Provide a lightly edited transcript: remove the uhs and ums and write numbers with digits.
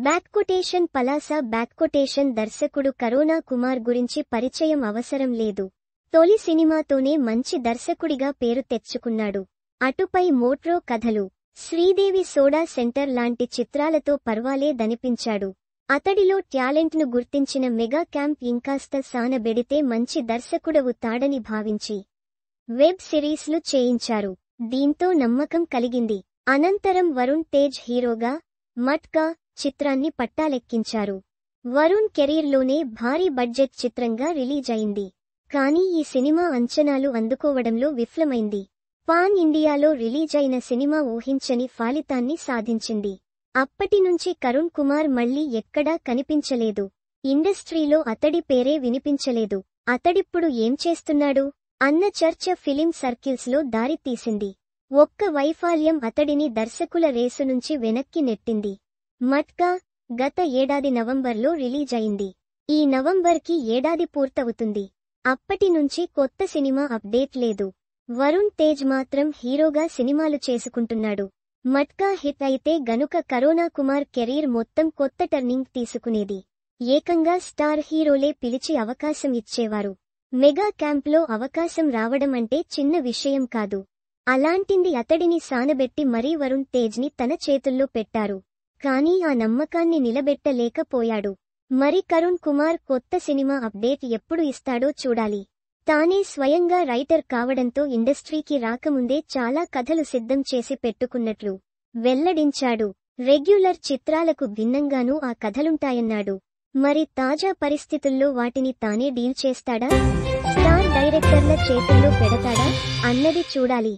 Back quotation దర్శకుడు corona Kumar గురించి పరిచయం అవసరం లేదు. తొలి సినిమాతోనే మంచి దర్శకుడిగా పేరు తెచ్చుకున్నాడు. అటుపై మోట్రో కథలు, శ్రీదేవి సోడా సెంటర్ లాంటి చిత్రాలతో పర్వాలేదనిపించాడు. అతడిలో టాలెంట్ను గుర్తించిన మెగా క్యాంప్ ఇంకాస్త సానబెడితే మంచి దర్శకుడవుతాడని భావించి వెబ్ సిరీస్లు చేయించారు. దీంతో నమ్మకం కలిగింది. అనంతరం వరుణ్ తేజ్ హీరోగా మట్కా చిత్రాన్ని పట్టాలెక్కించారు. వరుణ్ కెరీర్లోనే భారీ బడ్జెట్ చిత్రంగా రిలీజ్ అయింది. కానీ ఈ సినిమా అంచనాలు అందుకోవడంలో విఫలమైంది. పాన్ ఇండియాలో రిలీజ్ అయిన సినిమా ఊహించని ఫలితాన్ని సాధించింది. అప్పటినుంచి కరుణ్ కుమార్ మళ్లీ ఎక్కడా కనిపించలేదు. ఇండస్ట్రీలో అతడి పేరే వినిపించలేదు. అతడిప్పుడు ఏం చేస్తున్నాడు అన్న చర్చ ఫిలిం సర్కిల్స్లో దారి తీసింది. ఒక్క వైఫల్యం అతడిని దర్శకుల రేసు నుంచి వెనక్కి నెట్టింది. మట్కా గత ఏడాది నవంబర్లో రిలీజ్ అయింది. ఈ నవంబర్కి ఏడాది పూర్తవుతుంది. అప్పటి నుంచి కొత్త సినిమా అప్డేట్ లేదు. వరుణ్ తేజ్ మాత్రం హీరోగా సినిమాలు చేసుకుంటున్నాడు. మట్కా హిట్ అయితే గనుక కరోనా కుమార్ కెరీర్ మొత్తం కొత్త టర్నింగ్ తీసుకునేది. ఏకంగా స్టార్ హీరోలే పిలిచి అవకాశం ఇచ్చేవారు. మెగా క్యాంప్లో అవకాశం రావడం అంటే చిన్న విషయం కాదు. అలాంటింది అతడిని సానబెట్టి మరీ వరుణ్ తేజ్ని తన చేతుల్లో పెట్టారు. కానీ ఆ నమ్మకాన్ని నిలబెట్టలేకపోయాడు. మరి కరుణ్ కుమార్ కొత్త సినిమా అప్డేట్ ఎప్పుడు ఇస్తాడో చూడాలి. తానే స్వయంగా రైటర్ కావడంతో ఇండస్ట్రీకి రాకముందే చాలా కథలు సిద్ధం చేసి పెట్టుకున్నట్లు వెల్లడించాడు. రెగ్యులర్ చిత్రాలకు భిన్నంగానూ ఆ కథలుంటాయన్నాడు. మరి తాజా పరిస్థితుల్లో వాటిని తానే డీల్ చేస్తాడా, స్టార్ డైరెక్టర్ల చేతుల్లో పెడతాడా అన్నది చూడాలి.